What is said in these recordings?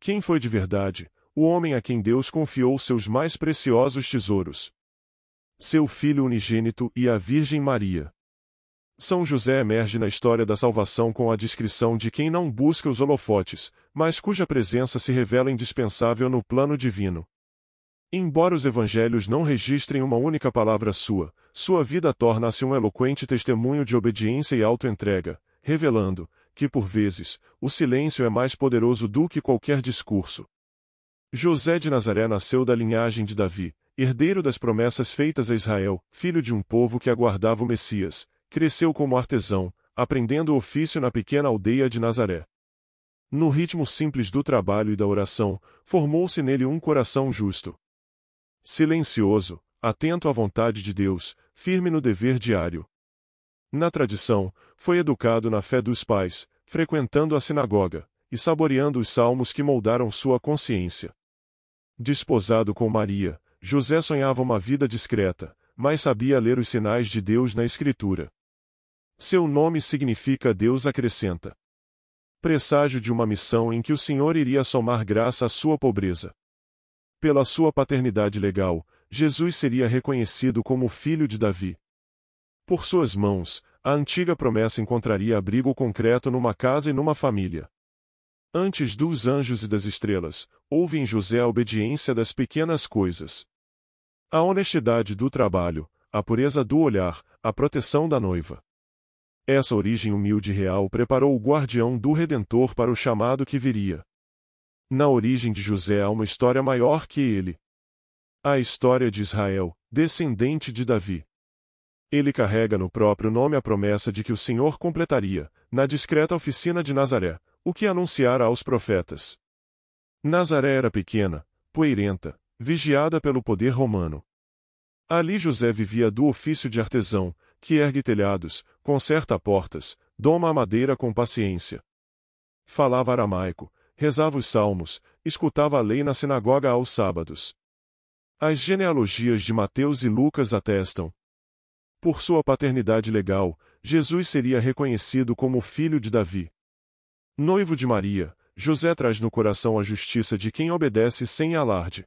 Quem foi de verdade, o homem a quem Deus confiou seus mais preciosos tesouros? Seu Filho unigênito e a Virgem Maria. São José emerge na história da salvação com a descrição de quem não busca os holofotes, mas cuja presença se revela indispensável no plano divino. Embora os evangelhos não registrem uma única palavra sua vida torna-se um eloquente testemunho de obediência e auto-entrega, revelando que, por vezes, o silêncio é mais poderoso do que qualquer discurso. José de Nazaré nasceu da linhagem de Davi, herdeiro das promessas feitas a Israel, filho de um povo que aguardava o Messias. Cresceu como artesão, aprendendo o ofício na pequena aldeia de Nazaré. No ritmo simples do trabalho e da oração, formou-se nele um coração justo. Silencioso, atento à vontade de Deus, firme no dever diário. Na tradição, foi educado na fé dos pais, frequentando a sinagoga, e saboreando os salmos que moldaram sua consciência. Desposado com Maria, José sonhava uma vida discreta, mas sabia ler os sinais de Deus na Escritura. Seu nome significa Deus acrescenta. Presságio de uma missão em que o Senhor iria somar graça à sua pobreza. Pela sua paternidade legal, Jesus seria reconhecido como filho de Davi. Por suas mãos, a antiga promessa encontraria abrigo concreto numa casa e numa família. Antes dos anjos e das estrelas, houve em José a obediência das pequenas coisas. A honestidade do trabalho, a pureza do olhar, a proteção da noiva. Essa origem humilde e real preparou o guardião do Redentor para o chamado que viria. Na origem de José há uma história maior que ele. A história de Israel, descendente de Davi. Ele carrega no próprio nome a promessa de que o Senhor completaria, na discreta oficina de Nazaré, o que anunciara aos profetas. Nazaré era pequena, poeirenta, vigiada pelo poder romano. Ali José vivia do ofício de artesão, que ergue telhados, conserta portas, doma a madeira com paciência. Falava aramaico, rezava os salmos, escutava a lei na sinagoga aos sábados. As genealogias de Mateus e Lucas atestam. Por sua paternidade legal, Jesus seria reconhecido como filho de Davi. Noivo de Maria, José traz no coração a justiça de quem obedece sem alarde.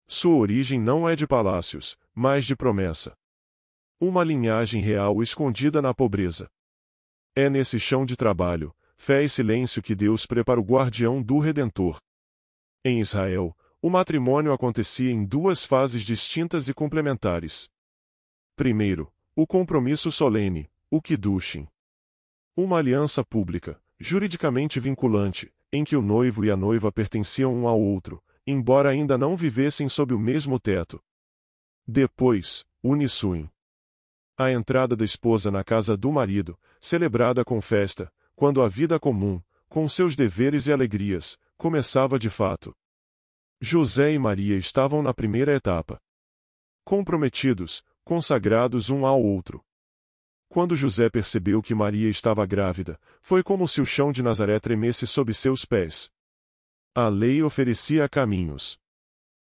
Sua origem não é de palácios, mas de promessa. Uma linhagem real escondida na pobreza. É nesse chão de trabalho, fé e silêncio que Deus prepara o guardião do Redentor. Em Israel, o matrimônio acontecia em duas fases distintas e complementares. Primeiro, o compromisso solene, o Kiddushim. Uma aliança pública, juridicamente vinculante, em que o noivo e a noiva pertenciam um ao outro, embora ainda não vivessem sob o mesmo teto. Depois, o Nisuim. A entrada da esposa na casa do marido, celebrada com festa, quando a vida comum, com seus deveres e alegrias, começava de fato. José e Maria estavam na primeira etapa. Comprometidos, consagrados um ao outro. Quando José percebeu que Maria estava grávida, foi como se o chão de Nazaré tremesse sob seus pés. A lei oferecia caminhos.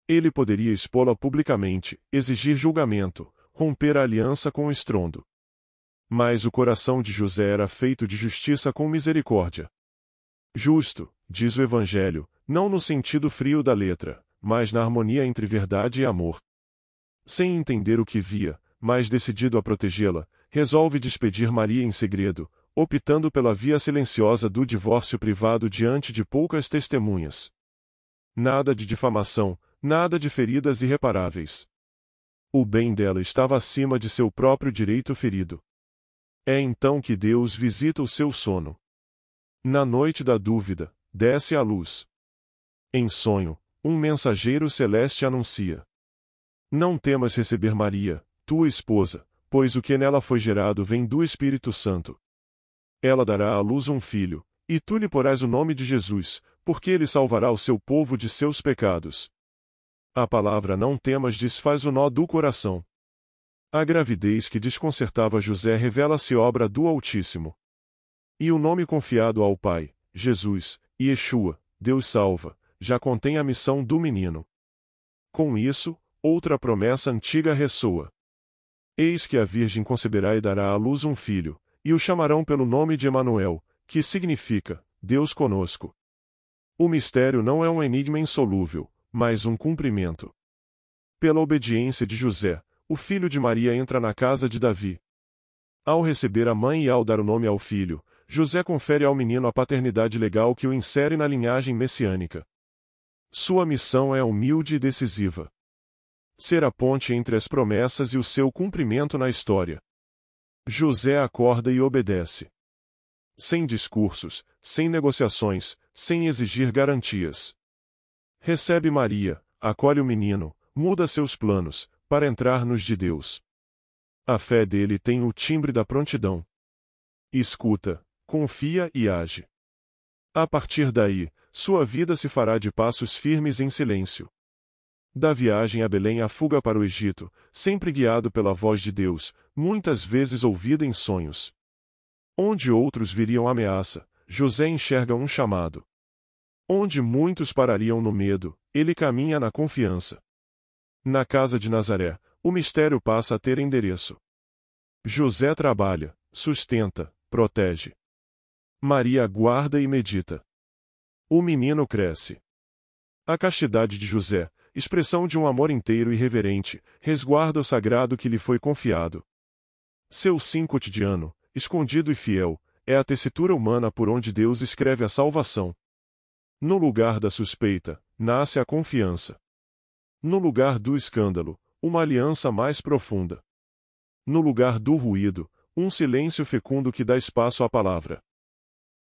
Ele poderia expô-la publicamente, exigir julgamento, romper a aliança com estrondo. Mas o coração de José era feito de justiça com misericórdia. Justo, diz o Evangelho, não no sentido frio da letra, mas na harmonia entre verdade e amor. Sem entender o que via, mas decidido a protegê-la, resolve despedir Maria em segredo, optando pela via silenciosa do divórcio privado diante de poucas testemunhas. Nada de difamação, nada de feridas irreparáveis. O bem dela estava acima de seu próprio direito ferido. É então que Deus visita o seu sono. Na noite da dúvida, desce a luz. Em sonho, um mensageiro celeste anuncia: Não temas receber Maria, tua esposa, pois o que nela foi gerado vem do Espírito Santo. Ela dará à luz um filho, e tu lhe porás o nome de Jesus, porque ele salvará o seu povo de seus pecados. A palavra não temas desfaz o nó do coração. A gravidez que desconcertava José revela-se obra do Altíssimo. E o nome confiado ao Pai, Jesus, Yeshua, Deus salva, já contém a missão do menino. Com isso, outra promessa antiga ressoa. Eis que a Virgem conceberá e dará à luz um filho, e o chamarão pelo nome de Emanuel, que significa, Deus conosco. O mistério não é um enigma insolúvel, mas um cumprimento. Pela obediência de José, o filho de Maria entra na casa de Davi. Ao receber a mãe e ao dar o nome ao filho, José confere ao menino a paternidade legal que o insere na linhagem messiânica. Sua missão é humilde e decisiva: ser a ponte entre as promessas e o seu cumprimento na história. José acorda e obedece. Sem discursos, sem negociações, sem exigir garantias. Recebe Maria, acolhe o menino, muda seus planos, para entrar nos de Deus. A fé dele tem o timbre da prontidão. Escuta, confia e age. A partir daí, sua vida se fará de passos firmes em silêncio. Da viagem a Belém à fuga para o Egito, sempre guiado pela voz de Deus, muitas vezes ouvida em sonhos. Onde outros viriam ameaça, José enxerga um chamado. Onde muitos parariam no medo, ele caminha na confiança. Na casa de Nazaré, o mistério passa a ter endereço. José trabalha, sustenta, protege. Maria guarda e medita. O menino cresce. A castidade de José, expressão de um amor inteiro e reverente, resguarda o sagrado que lhe foi confiado. Seu sim cotidiano, escondido e fiel, é a tessitura humana por onde Deus escreve a salvação. No lugar da suspeita, nasce a confiança. No lugar do escândalo, uma aliança mais profunda. No lugar do ruído, um silêncio fecundo que dá espaço à palavra.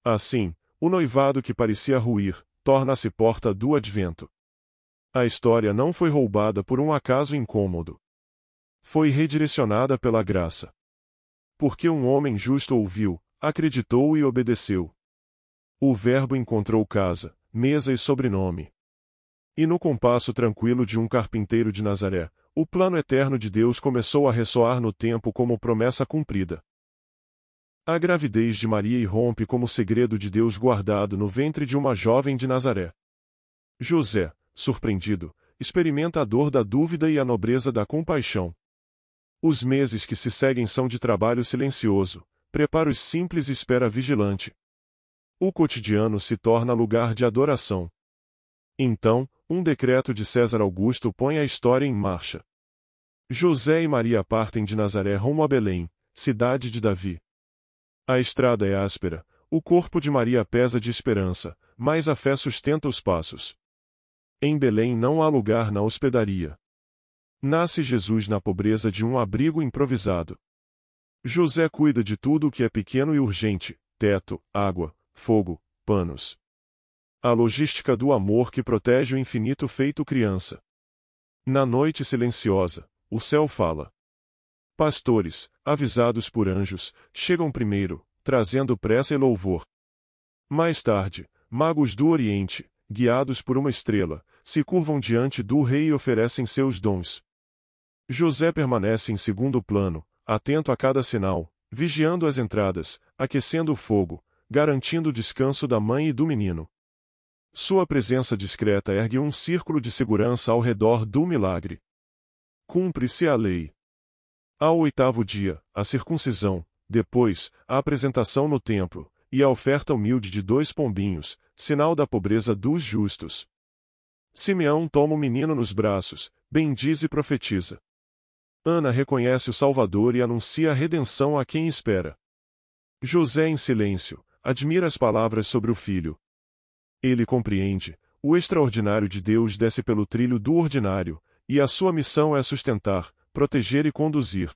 Assim, o noivado que parecia ruir, torna-se porta do advento. A história não foi roubada por um acaso incômodo. Foi redirecionada pela graça. Porque um homem justo ouviu, acreditou e obedeceu. O Verbo encontrou casa, mesa e sobrenome. E no compasso tranquilo de um carpinteiro de Nazaré, o plano eterno de Deus começou a ressoar no tempo como promessa cumprida. A gravidez de Maria irrompe como segredo de Deus guardado no ventre de uma jovem de Nazaré. José, surpreendido, experimenta a dor da dúvida e a nobreza da compaixão. Os meses que se seguem são de trabalho silencioso, preparos simples e espera vigilante. O cotidiano se torna lugar de adoração. Então, um decreto de César Augusto põe a história em marcha. José e Maria partem de Nazaré rumo a Belém, cidade de Davi. A estrada é áspera, o corpo de Maria pesa de esperança, mas a fé sustenta os passos. Em Belém não há lugar na hospedaria. Nasce Jesus na pobreza de um abrigo improvisado. José cuida de tudo o que é pequeno e urgente: teto, água, fogo, panos. A logística do amor que protege o infinito feito criança. Na noite silenciosa, o céu fala. Pastores, avisados por anjos, chegam primeiro, trazendo pressa e louvor. Mais tarde, magos do Oriente, guiados por uma estrela, se curvam diante do rei e oferecem seus dons. José permanece em segundo plano, atento a cada sinal, vigiando as entradas, aquecendo o fogo, garantindo o descanso da mãe e do menino. Sua presença discreta ergue um círculo de segurança ao redor do milagre. Cumpre-se a lei. Ao oitavo dia, a circuncisão, depois, a apresentação no templo, e a oferta humilde de 2 pombinhos, sinal da pobreza dos justos. Simeão toma o menino nos braços, bendiz e profetiza. Ana reconhece o Salvador e anuncia a redenção a quem espera. José, em silêncio, admira as palavras sobre o filho. Ele compreende: o extraordinário de Deus desce pelo trilho do ordinário, e a sua missão é sustentar, proteger e conduzir.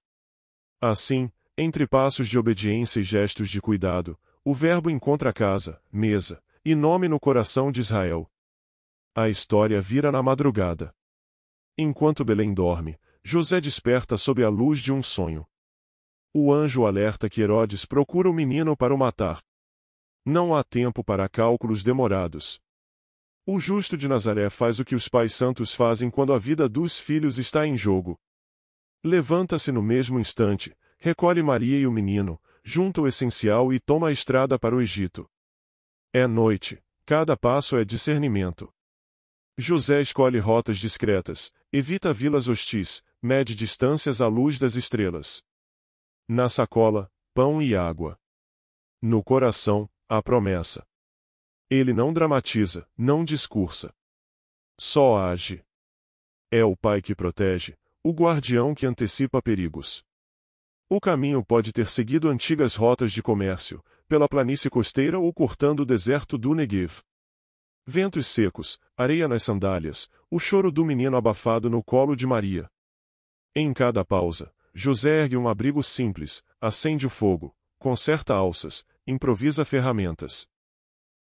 Assim, entre passos de obediência e gestos de cuidado, o Verbo encontra casa, mesa, e nome no coração de Israel. A história vira na madrugada. Enquanto Belém dorme, José desperta sob a luz de um sonho. O anjo alerta que Herodes procura o menino para o matar. Não há tempo para cálculos demorados. O justo de Nazaré faz o que os pais santos fazem quando a vida dos filhos está em jogo. Levanta-se no mesmo instante, recolhe Maria e o menino, junta o essencial e toma a estrada para o Egito. É noite, cada passo é discernimento. José escolhe rotas discretas, evita vilas hostis, mede distâncias à luz das estrelas. Na sacola, pão e água. No coração, a promessa. Ele não dramatiza, não discursa. Só age. É o pai que protege, o guardião que antecipa perigos. O caminho pode ter seguido antigas rotas de comércio, pela planície costeira ou cortando o deserto do Negev. Ventos secos, areia nas sandálias, o choro do menino abafado no colo de Maria. Em cada pausa, José ergue um abrigo simples, acende o fogo, conserta alças, improvisa ferramentas.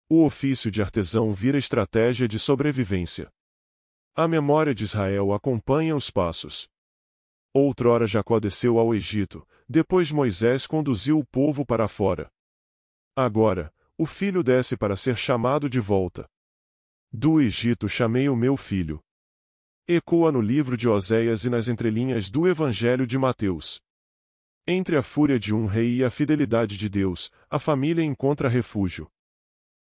O ofício de artesão vira estratégia de sobrevivência. A memória de Israel acompanha os passos. Outrora Jacó desceu ao Egito, depois Moisés conduziu o povo para fora. Agora, o filho desce para ser chamado de volta. Do Egito chamei o meu filho. Ecoa no livro de Oséias e nas entrelinhas do Evangelho de Mateus. Entre a fúria de um rei e a fidelidade de Deus, a família encontra refúgio.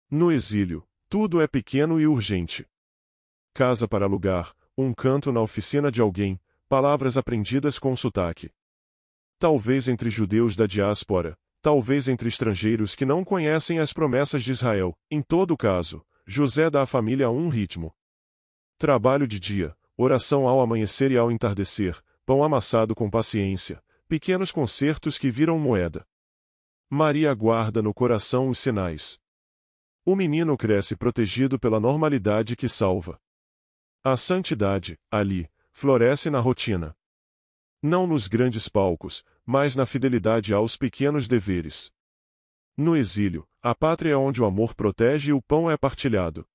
No exílio, tudo é pequeno e urgente. Casa para alugar, um canto na oficina de alguém, palavras aprendidas com sotaque. Talvez entre judeus da diáspora, talvez entre estrangeiros que não conhecem as promessas de Israel, em todo caso, José dá à família um ritmo. Trabalho de dia, oração ao amanhecer e ao entardecer, pão amassado com paciência, pequenos concertos que viram moeda. Maria guarda no coração os sinais. O menino cresce protegido pela normalidade que salva. A santidade, ali, floresce na rotina. Não nos grandes palcos, mas na fidelidade aos pequenos deveres. No exílio, a pátria é onde o amor protege e o pão é partilhado.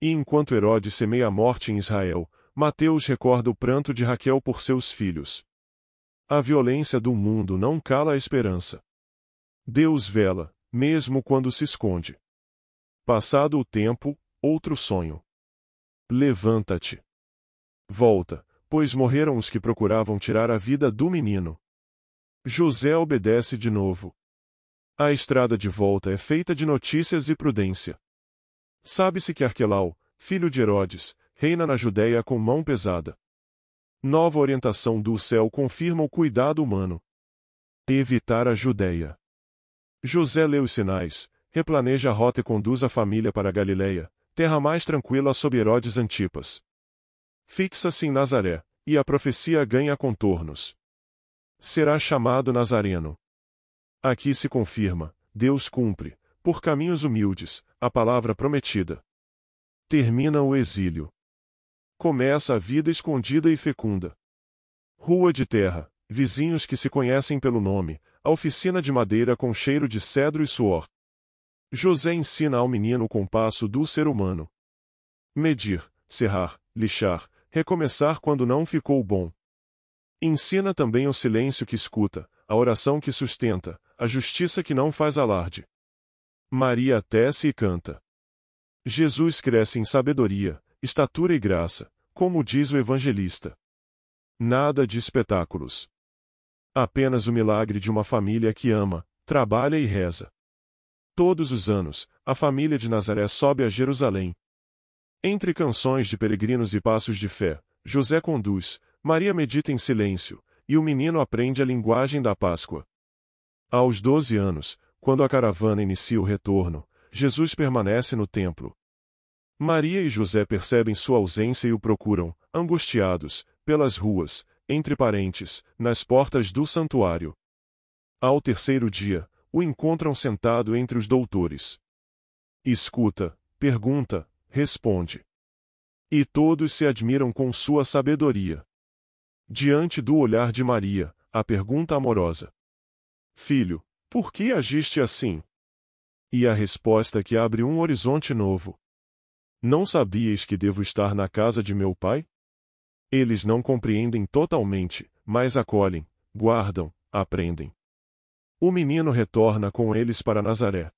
E enquanto Herodes semeia a morte em Israel, Mateus recorda o pranto de Raquel por seus filhos. A violência do mundo não cala a esperança. Deus vela, mesmo quando se esconde. Passado o tempo, outro sonho. Levanta-te. Volta, pois morreram os que procuravam tirar a vida do menino. José obedece de novo. A estrada de volta é feita de notícias e prudência. Sabe-se que Arquelau, filho de Herodes, reina na Judéia com mão pesada. Nova orientação do céu confirma o cuidado humano. Evitar a Judéia. José lê os sinais, replaneja a rota e conduz a família para Galiléia, terra mais tranquila sob Herodes Antipas. Fixa-se em Nazaré, e a profecia ganha contornos. Será chamado Nazareno. Aqui se confirma, Deus cumpre, por caminhos humildes, a palavra prometida. Termina o exílio. Começa a vida escondida e fecunda. Rua de terra, vizinhos que se conhecem pelo nome, a oficina de madeira com cheiro de cedro e suor. José ensina ao menino o compasso do ser humano. Medir, serrar, lixar, recomeçar quando não ficou bom. Ensina também o silêncio que escuta, a oração que sustenta, a justiça que não faz alarde. Maria tece e canta. Jesus cresce em sabedoria, estatura e graça, como diz o evangelista. Nada de espetáculos. Apenas o milagre de uma família que ama, trabalha e reza. Todos os anos, a família de Nazaré sobe a Jerusalém. Entre canções de peregrinos e passos de fé, José conduz, Maria medita em silêncio, e o menino aprende a linguagem da Páscoa. Aos 12 anos, quando a caravana inicia o retorno, Jesus permanece no templo. Maria e José percebem sua ausência e o procuram, angustiados, pelas ruas, entre parentes, nas portas do santuário. Ao terceiro dia, o encontram sentado entre os doutores. Escuta, pergunta, responde. E todos se admiram com sua sabedoria. Diante do olhar de Maria, a pergunta amorosa: Filho, por que agiste assim? E a resposta que abre um horizonte novo: Não sabias que devo estar na casa de meu pai? Eles não compreendem totalmente, mas acolhem, guardam, aprendem. O menino retorna com eles para Nazaré.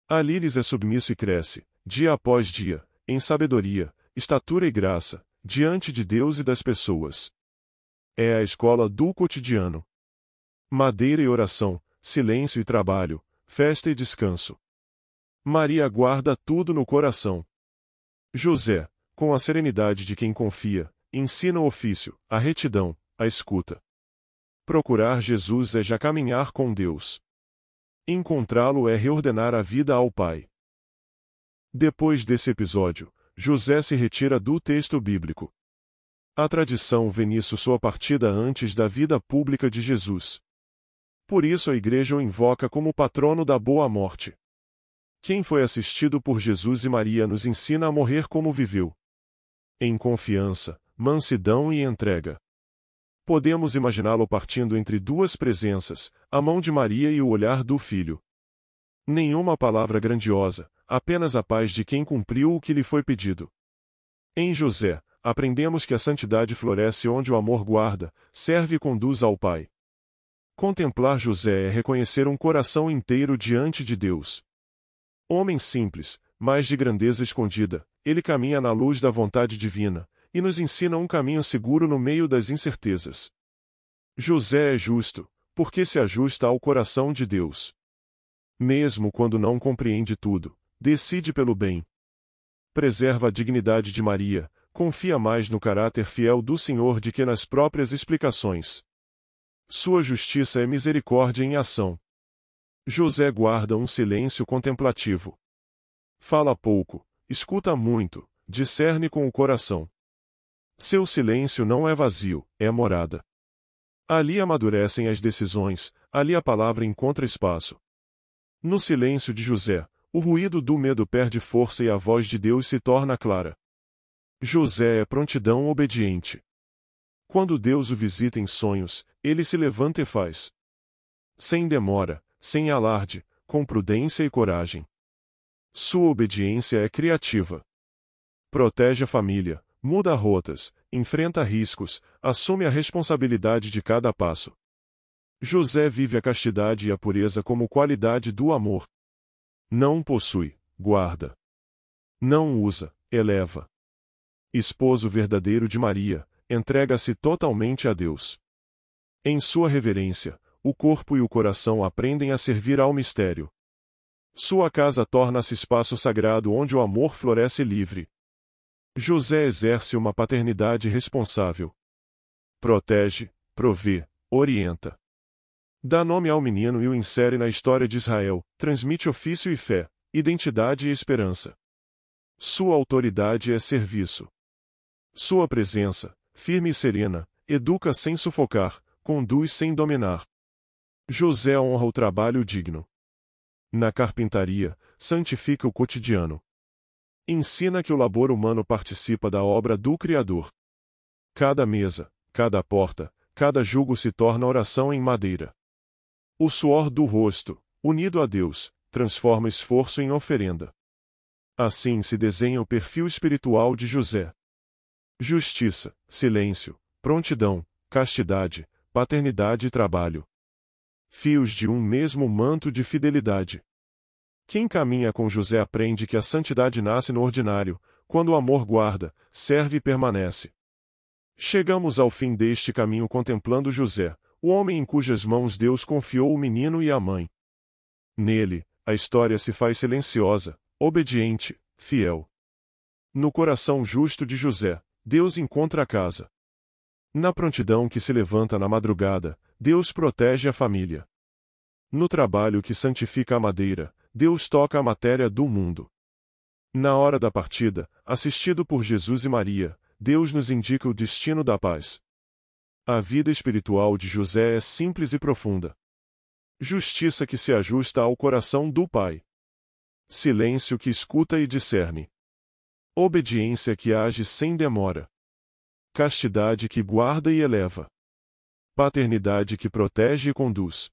Ali lhes é submisso e cresce, dia após dia, em sabedoria, estatura e graça, diante de Deus e das pessoas. É a escola do cotidiano. Madeira e oração, silêncio e trabalho, festa e descanso. Maria guarda tudo no coração. José, com a serenidade de quem confia, ensina o ofício, a retidão, a escuta. Procurar Jesus é já caminhar com Deus. Encontrá-lo é reordenar a vida ao Pai. Depois desse episódio, José se retira do texto bíblico. A tradição vê nisso sua partida antes da vida pública de Jesus. Por isso a Igreja o invoca como patrono da boa morte. Quem foi assistido por Jesus e Maria nos ensina a morrer como viveu. Em confiança, mansidão e entrega. Podemos imaginá-lo partindo entre duas presenças, a mão de Maria e o olhar do Filho. Nenhuma palavra grandiosa, apenas a paz de quem cumpriu o que lhe foi pedido. Em José, aprendemos que a santidade floresce onde o amor guarda, serve e conduz ao Pai. Contemplar José é reconhecer um coração inteiro diante de Deus. Homem simples, mas de grandeza escondida, ele caminha na luz da vontade divina, e nos ensina um caminho seguro no meio das incertezas. José é justo, porque se ajusta ao coração de Deus. Mesmo quando não compreende tudo, decide pelo bem. Preserva a dignidade de Maria, confia mais no caráter fiel do Senhor do que nas próprias explicações. Sua justiça é misericórdia em ação. José guarda um silêncio contemplativo. Fala pouco, escuta muito, discerne com o coração. Seu silêncio não é vazio, é morada. Ali amadurecem as decisões, ali a palavra encontra espaço. No silêncio de José, o ruído do medo perde força e a voz de Deus se torna clara. José é prontidão obediente. Quando Deus o visita em sonhos, ele se levanta e faz. Sem demora, sem alarde, com prudência e coragem. Sua obediência é criativa. Protege a família, muda rotas, enfrenta riscos, assume a responsabilidade de cada passo. José vive a castidade e a pureza como qualidade do amor. Não possui, guarda. Não usa, eleva. Esposo verdadeiro de Maria, entrega-se totalmente a Deus. Em sua reverência, o corpo e o coração aprendem a servir ao mistério. Sua casa torna-se espaço sagrado onde o amor floresce livre. José exerce uma paternidade responsável. Protege, provê, orienta. Dá nome ao menino e o insere na história de Israel, transmite ofício e fé, identidade e esperança. Sua autoridade é serviço. Sua presença, firme e serena, educa sem sufocar, conduz sem dominar. José honra o trabalho digno. Na carpintaria, santifica o cotidiano. Ensina que o labor humano participa da obra do Criador. Cada mesa, cada porta, cada jugo se torna oração em madeira. O suor do rosto, unido a Deus, transforma esforço em oferenda. Assim se desenha o perfil espiritual de José. Justiça, silêncio, prontidão, castidade, paternidade e trabalho. Fios de um mesmo manto de fidelidade. Quem caminha com José aprende que a santidade nasce no ordinário, quando o amor guarda, serve e permanece. Chegamos ao fim deste caminho contemplando José, o homem em cujas mãos Deus confiou o menino e a mãe. Nele, a história se faz silenciosa, obediente, fiel. No coração justo de José, Deus encontra a casa. Na prontidão que se levanta na madrugada, Deus protege a família. No trabalho que santifica a madeira, Deus toca a matéria do mundo. Na hora da partida, assistido por Jesus e Maria, Deus nos indica o destino da paz. A vida espiritual de José é simples e profunda. Justiça que se ajusta ao coração do Pai. Silêncio que escuta e discerne. Obediência que age sem demora. Castidade que guarda e eleva. Paternidade que protege e conduz.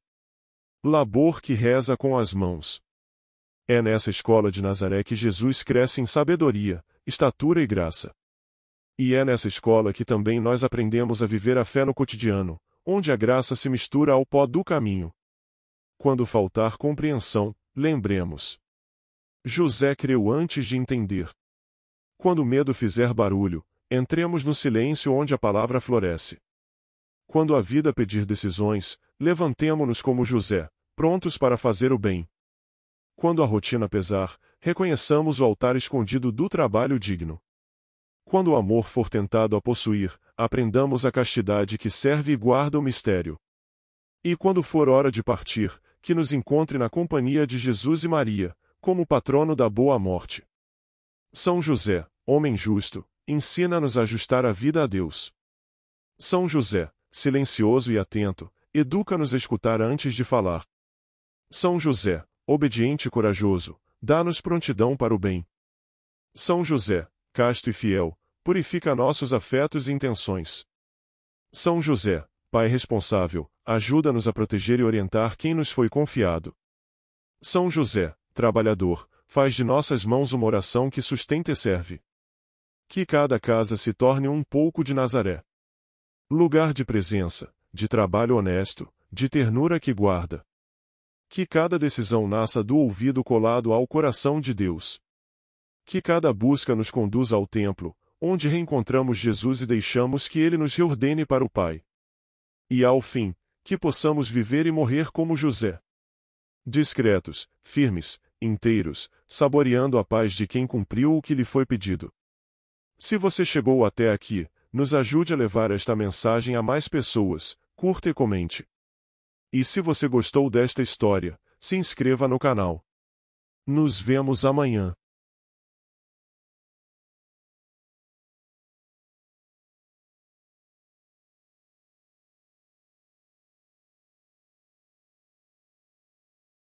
Labor que reza com as mãos. É nessa escola de Nazaré que Jesus cresce em sabedoria, estatura e graça. E é nessa escola que também nós aprendemos a viver a fé no cotidiano, onde a graça se mistura ao pó do caminho. Quando faltar compreensão, lembremos. José creu antes de entender. Quando o medo fizer barulho, entremos no silêncio onde a palavra floresce. Quando a vida pedir decisões, levantemo-nos como José, prontos para fazer o bem. Quando a rotina pesar, reconheçamos o altar escondido do trabalho digno. Quando o amor for tentado a possuir, aprendamos a castidade que serve e guarda o mistério. E quando for hora de partir, que nos encontre na companhia de Jesus e Maria, como patrono da boa morte. São José, homem justo, ensina-nos a ajustar a vida a Deus. São José, silencioso e atento, educa-nos a escutar antes de falar. São José, obediente e corajoso, dá-nos prontidão para o bem. São José, casto e fiel, purifica nossos afetos e intenções. São José, pai responsável, ajuda-nos a proteger e orientar quem nos foi confiado. São José, trabalhador, faz de nossas mãos uma oração que sustenta e serve. Que cada casa se torne um pouco de Nazaré. Lugar de presença, de trabalho honesto, de ternura que guarda. Que cada decisão nasça do ouvido colado ao coração de Deus. Que cada busca nos conduza ao templo, onde reencontramos Jesus e deixamos que Ele nos reordene para o Pai. E ao fim, que possamos viver e morrer como José. Discretos, firmes, inteiros, saboreando a paz de quem cumpriu o que lhe foi pedido. Se você chegou até aqui, nos ajude a levar esta mensagem a mais pessoas, curta e comente. E se você gostou desta história, se inscreva no canal. Nos vemos amanhã.